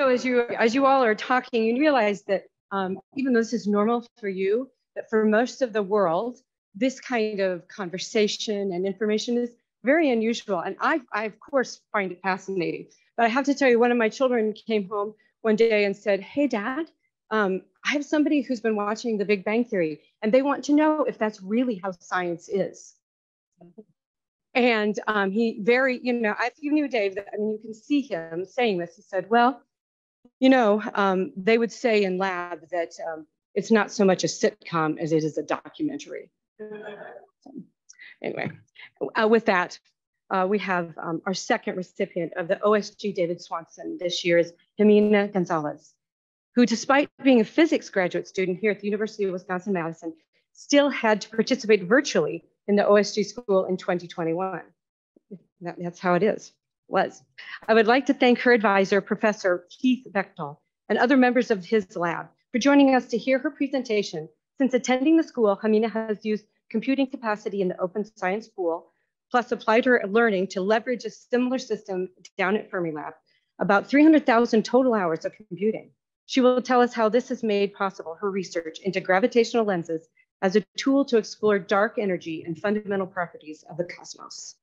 So as you all are talking, you realize that even though this is normal for you, that for most of the world, this kind of conversation and information is very unusual. And I of course, find it fascinating. But I have to tell you, one of my children came home one day and said, "Hey, Dad, I have somebody who's been watching The Big Bang Theory, and they want to know if that's really how science is." And he very, if you knew Dave, I mean, you can see him saying this. He said, "Well, they would say in lab that it's not so much a sitcom as it is a documentary." So, anyway, with that, we have our second recipient of the OSG David Swanson this year is Jimena González, who, despite being a physics graduate student here at the University of Wisconsin-Madison, still had to participate virtually in the OSG school in 2021. That's how it was. I would like to thank her advisor, Professor Keith Bechtel, and other members of his lab for joining us to hear her presentation. Since attending the school, Jimena has used computing capacity in the Open Science Pool, plus applied her learning to leverage a similar system down at Fermilab, about 300,000 total hours of computing. She will tell us how this has made possible her research into gravitational lenses as a tool to explore dark energy and fundamental properties of the cosmos.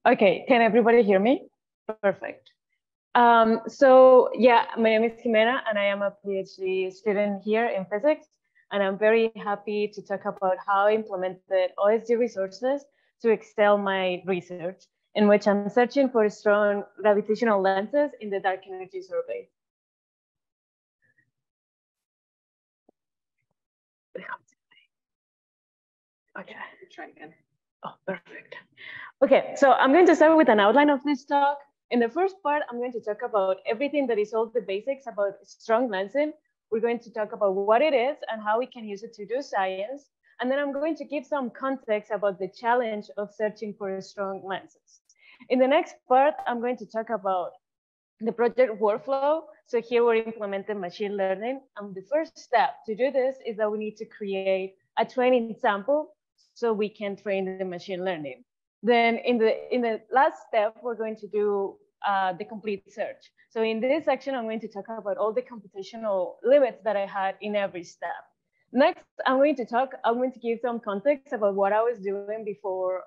Okay, can everybody hear me? Perfect. So yeah, my name is Jimena and I am a PhD student here in physics. And I'm very happy to talk about how I implemented OSG resources to excel my research, in which I'm searching for strong gravitational lenses in the dark energy survey. Okay, try again. Oh, perfect. Okay, so I'm going to start with an outline of this talk. In the first part, I'm going to talk about everything that is all the basics about strong lensing. We're going to talk about what it is and how we can use it to do science. And then I'm going to give some context about the challenge of searching for strong lenses. In the next part, I'm going to talk about the project workflow. So here we're implementing machine learning. And the first step to do this is that we need to create a training sample so we can train the machine learning. Then in the last step, we're going to do the complete search. So in this section, I'm going to talk about all the computational limits that I had in every step. Next, I'm going to give some context about what I was doing before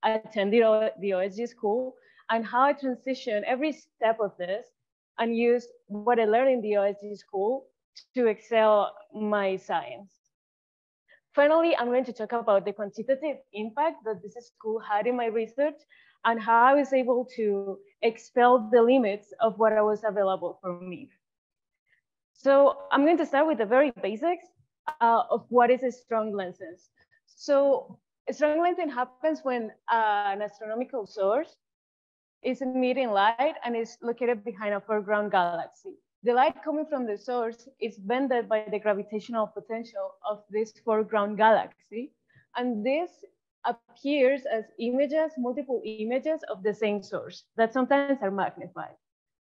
I attended the OSG school and how I transitioned every step of this and used what I learned in the OSG school to excel my science. Finally, I'm going to talk about the quantitative impact that this school had in my research and how I was able to expel the limits of what was available for me. So I'm going to start with the very basics of what is a strong lenses. So a strong lensing happens when an astronomical source is emitting light and is located behind a foreground galaxy. The light coming from the source is bended by the gravitational potential of this foreground galaxy. And this appears as images, multiple images of the same source that sometimes are magnified.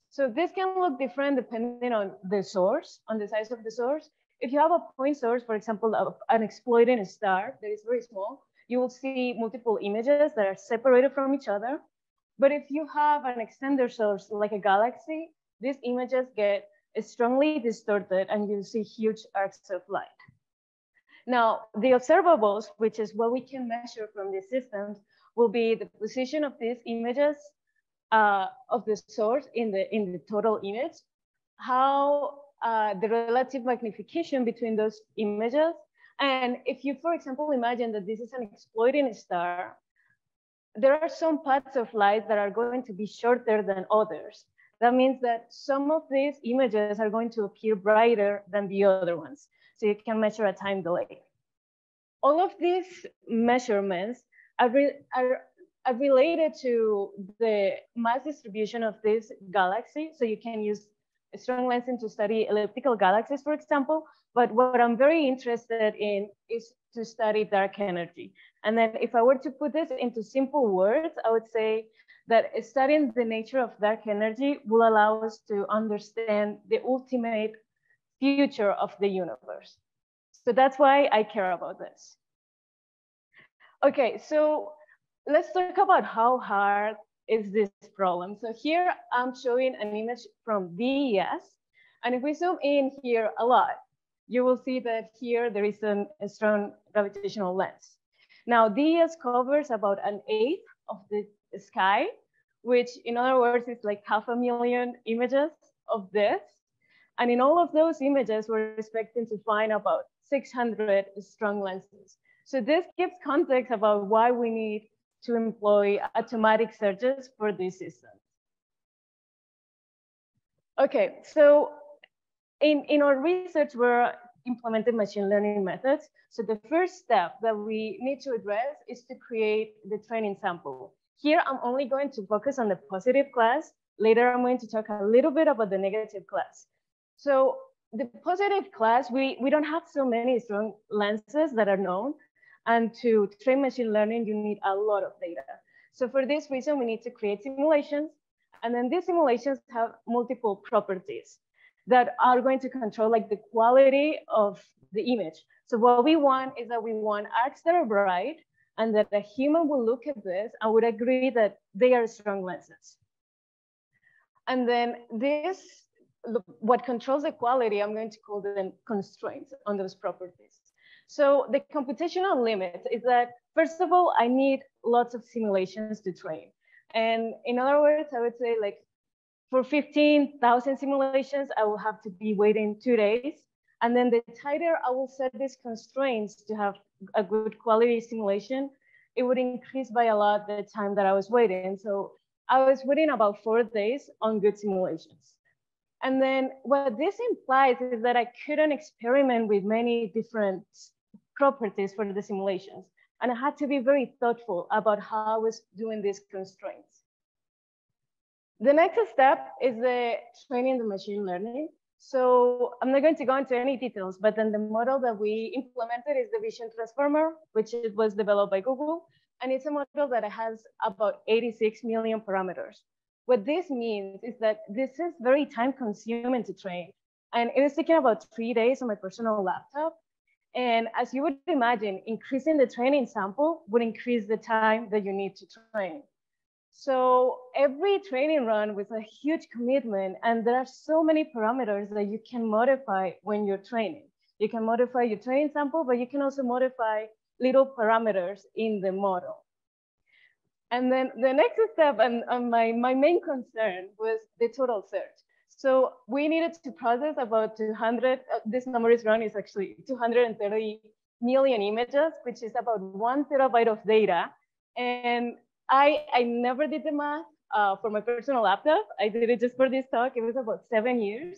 So this can look different depending on the source, on the size of the source. If you have a point source, for example, of an exploding star that is very small, you will see multiple images that are separated from each other. But if you have an extender source like a galaxy, these images get strongly distorted and you see huge arcs of light. Now, the observables, which is what we can measure from these systems, will be the position of these images of the source in the total image, how the relative magnification between those images. And if you, for example, imagine that this is an exploding star, there are some paths of light that are going to be shorter than others. That means that some of these images are going to appear brighter than the other ones. So you can measure a time delay. All of these measurements are related to the mass distribution of this galaxy. So you can use strong lensing to study elliptical galaxies, for example. But what I'm very interested in is to study dark energy. And then if I were to put this into simple words, I would say that studying the nature of dark energy will allow us to understand the ultimate future of the universe. So that's why I care about this. Okay, so let's talk about how hard is this problem. So here I'm showing an image from DES. And if we zoom in here a lot, you will see that here there is a strong gravitational lens. Now DES covers about an eighth of the sky, which in other words is like 500,000 images of this. And in all of those images, we're expecting to find about 600 strong lenses. So this gives context about why we need to employ automatic searches for these systems. Okay, so in our research, we're implementing machine learning methods. So the first step that we need to address is to create the training sample. Here, I'm only going to focus on the positive class. Later, I'm going to talk a little bit about the negative class. So the positive class, we don't have so many strong lenses that are known. And to train machine learning, you need a lot of data. So for this reason, we need to create simulations. And then these simulations have multiple properties that are going to control like the quality of the image. So what we want is that we want arcs that are bright and that a human will look at this and would agree that they are strong lenses. And then this, what controls the quality, I'm going to call them constraints on those properties. So the computational limit is that, first of all, I need lots of simulations to train. And in other words, I would say like for 15,000 simulations, I will have to be waiting 2 days. And then the tighter I will set these constraints to have a good quality simulation, it would increase by a lot the time that I was waiting. So I was waiting about 4 days on good simulations. And then what this implies is that I couldn't experiment with many different properties for the simulations. And I had to be very thoughtful about how I was doing these constraints. The next step is the training the machine learning. So I'm not going to go into any details, but then the model that we implemented is the vision transformer, which was developed by Google. And it's a model that has about 86 million parameters. What this means is that this is very time consuming to train. And it was taking about 3 days on my personal laptop. And as you would imagine, increasing the training sample would increase the time that you need to train. So every training run was a huge commitment, and there are so many parameters that you can modify when you're training. You can modify your training sample, but you can also modify little parameters in the model. And then the next step, and my main concern was the total search. So we needed to process about 200, this number is wrong, it's actually 230 million images, which is about 1 terabyte of data. And I never did the math for my personal laptop. I did it just for this talk. It was about 7 years.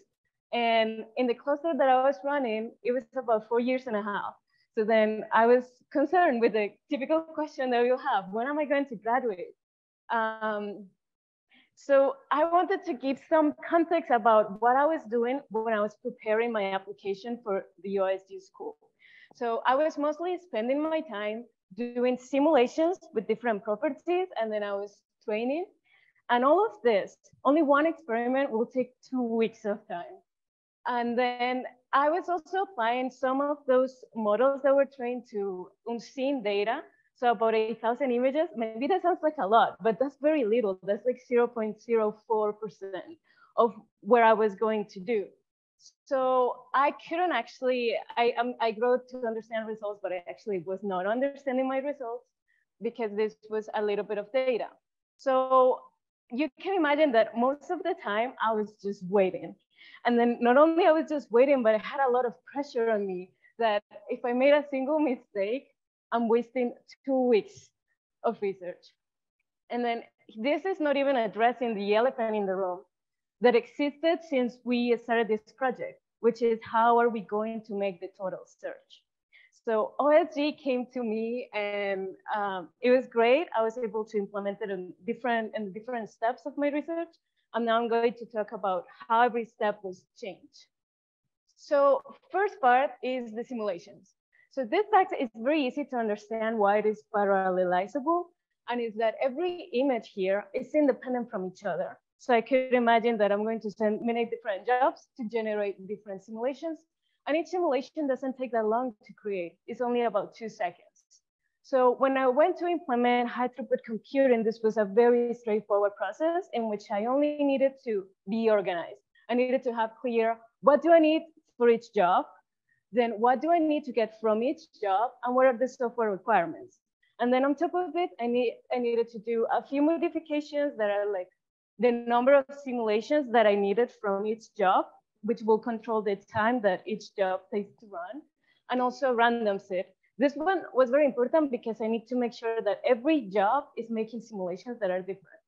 And in the cluster that I was running, it was about 4.5 years. So then I was concerned with the typical question that you'll have, when am I going to graduate? So I wanted to give some context about what I was doing when I was preparing my application for the OSU school. So I was mostly spending my time doing simulations with different properties, and then I was training. And all of this, only one experiment will take 2 weeks of time. And then I was also applying some of those models that were trained to unseen data. So about 8,000 images, maybe that sounds like a lot, but that's very little. That's like 0.04% of where I was going to do. So I couldn't actually, I wrote to understand results, but I actually was not understanding my results because this was a little bit of data. So you can imagine that most of the time I was just waiting. And then not only I was just waiting, but I had a lot of pressure on me that if I made a single mistake, I'm wasting 2 weeks of research. And then this is not even addressing the elephant in the room that existed since we started this project, which is how are we going to make the total search? So OSG came to me and it was great. I was able to implement it in different steps of my research. And now I'm going to talk about how every step was changed. So first part is the simulations. So this fact is very easy to understand why it is parallelizable, and is that every image here is independent from each other. So I could imagine that I'm going to send many different jobs to generate different simulations, and each simulation doesn't take that long to create. It's only about 2 seconds. So when I went to implement high throughput computing, this was a very straightforward process in which I only needed to be organized. I needed to have clear, what do I need for each job? Then what do I need to get from each job? And what are the software requirements? And then on top of it, I needed to do a few modifications that are like the number of simulations that I needed from each job, which will control the time that each job takes to run, and also random set. This one was very important because I need to make sure that every job is making simulations that are different.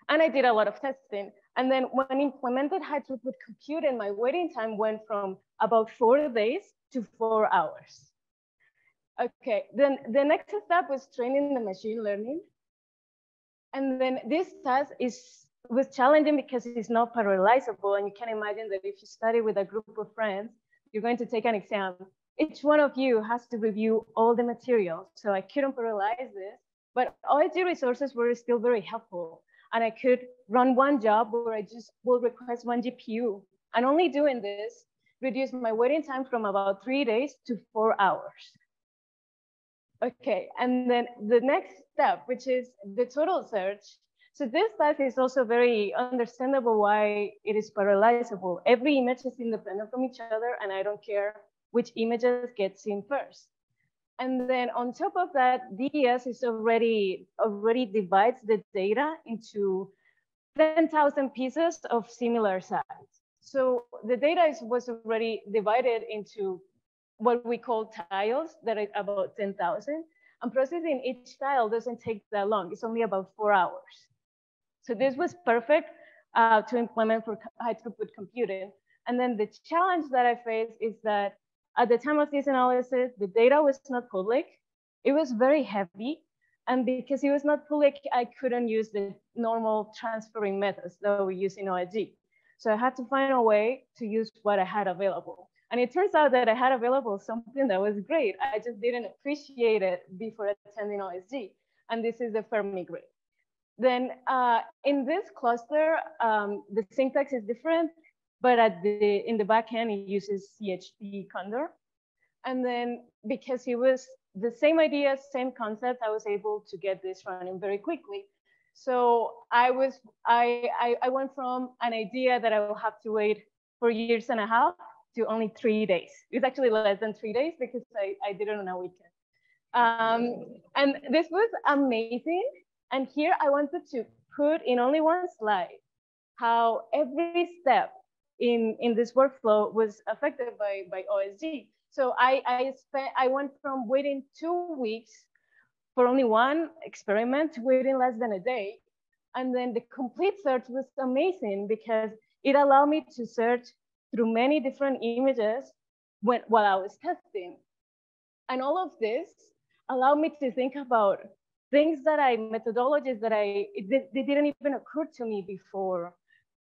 And I did a lot of testing. And then when implemented high throughput computing, my waiting time went from about 4 days to 4 hours. Okay, then the next step was training the machine learning. And then this task was challenging because it's not parallelizable. And you can imagine that if you study with a group of friends, you're going to take an exam. Each one of you has to review all the material. So I couldn't parallelize this, but OSG resources were still very helpful. And I could run one job where I just will request one GPU. And only doing this reduced my waiting time from about 3 days to 4 hours. Okay, and then the next step, which is the total search. So this task is also very understandable why it is parallelizable. Every image is independent from each other, and I don't care which images get seen first. And then on top of that, DES is already divides the data into 10,000 pieces of similar size. So the data was already divided into what we call tiles that are about 10,000. And processing each tile doesn't take that long. It's only about 4 hours. So this was perfect to implement for high throughput computing. And then the challenge that I faced is that at the time of this analysis, the data was not public. It was very heavy. And because it was not public, I couldn't use the normal transferring methods that we use in OSG. So I had to find a way to use what I had available. And it turns out that I had available something that was great. I just didn't appreciate it before attending OSG. And this is the Fermi grid. Then in this cluster, the syntax is different, but in the back end, it uses CHP Condor. And then because it was the same idea, same concept, I was able to get this running very quickly. So I went from an idea that I will have to wait for 1.5 years to only 3 days. It's actually less than 3 days because I did it on a weekend. And this was amazing. And here I wanted to put in only one slide how every step in this workflow was affected by OSG. So I went from waiting 2 weeks for only one experiment to waiting less than a day. And then the complete search was amazing because it allowed me to search through many different images while I was testing. And all of this allowed me to think about things methodologies that they didn't even occur to me before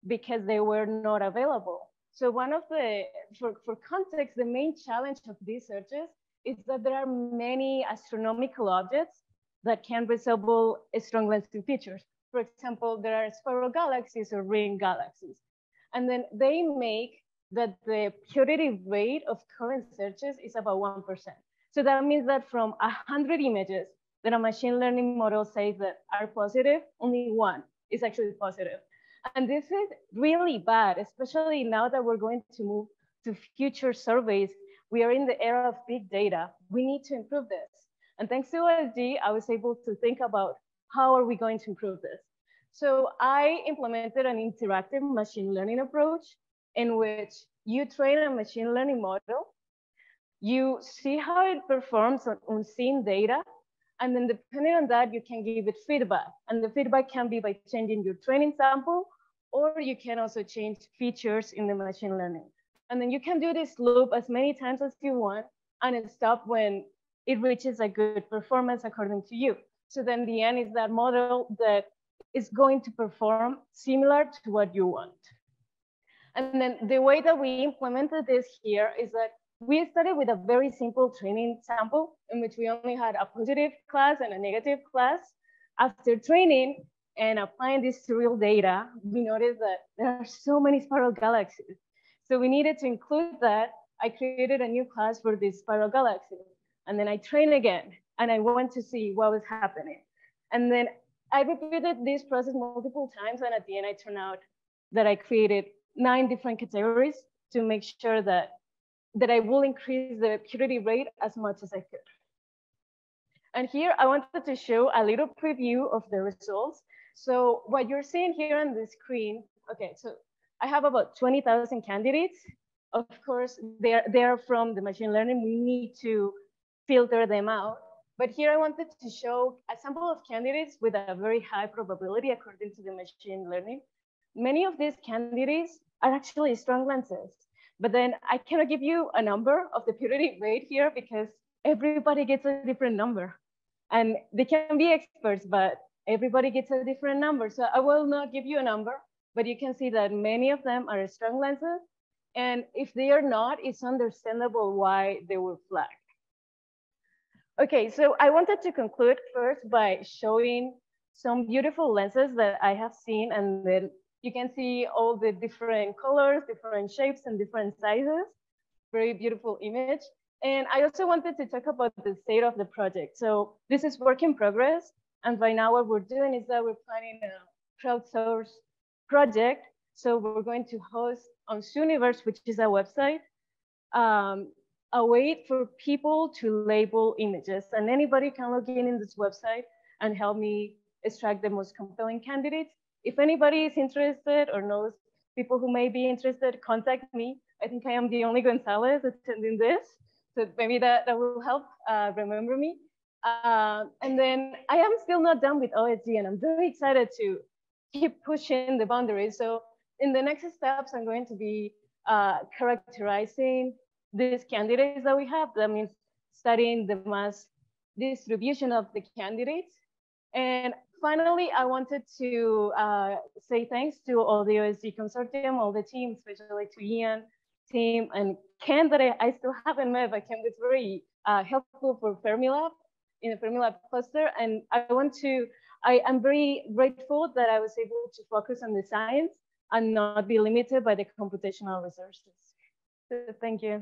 because they were not available. So for context, the main challenge of these searches is that there are many astronomical objects that can resemble strong lensing features. For example, there are spiral galaxies or ring galaxies. And then they make that the purity rate of current searches is about 1%. So that means that from 100 images that a machine learning model says that are positive, only 1 is actually positive. And this is really bad, especially now that we're going to move to future surveys. We are in the era of big data. We need to improve this. And thanks to OSG, I was able to think about how are we going to improve this. So I implemented an interactive machine learning approach in which you train a machine learning model, you see how it performs on seeing data, and then depending on that, you can give it feedback. And the feedback can be by changing your training sample, or you can also change features in the machine learning. And then you can do this loop as many times as you want, and it stops when it reaches a good performance according to you. So then the end is that model that is going to perform similar to what you want. And then the way that we implemented this here is that we started with a very simple training sample in which we only had a positive class and a negative class. After training and applying this to real data, we noticed that there are so many spiral galaxies. So we needed to include that. I created a new class for these spiral galaxies. And then I trained again. and I went to see what was happening. And then I repeated this process multiple times, and at the end, I turned out that I created 9 different categories to make sure that I will increase the purity rate as much as I could. And here I wanted to show a little preview of the results. So what you're seeing here on the screen, okay, so I have about 20,000 candidates. Of course, they're from the machine learning. We need to filter them out. But here I wanted to show a sample of candidates with a very high probability according to the machine learning. Many of these candidates are actually strong lenses. But then I cannot give you a number of the purity rate here because everybody gets a different number. And they can be experts, but everybody gets a different number. So I will not give you a number, but you can see that many of them are strong lenses. And if they are not, it's understandable why they were flagged. Okay, so I wanted to conclude first by showing some beautiful lenses that I have seen, and then you can see all the different colors, different shapes, and different sizes. Very beautiful image. And I also wanted to talk about the state of the project. So this is work in progress. And by now what we're doing is that we're planning a crowdsourced project. So we're going to host on Zooniverse, which is a website, a way for people to label images. And anybody can log in this website and help me extract the most compelling candidates. If anybody is interested or knows people who may be interested, contact me. I think I am the only González attending this. So maybe that will help remember me. And then I am still not done with OSD, and I'm very excited to keep pushing the boundaries. So in the next steps, I'm going to be characterizing these candidates that we have. That means studying the mass distribution of the candidates. And finally, I wanted to say thanks to all the OSD consortium, all the team, especially to Ian, team, and Ken that I still haven't met, but Ken was very helpful for Fermilab, in the Fermilab cluster. And I am very grateful that I was able to focus on the science and not be limited by the computational resources. So thank you.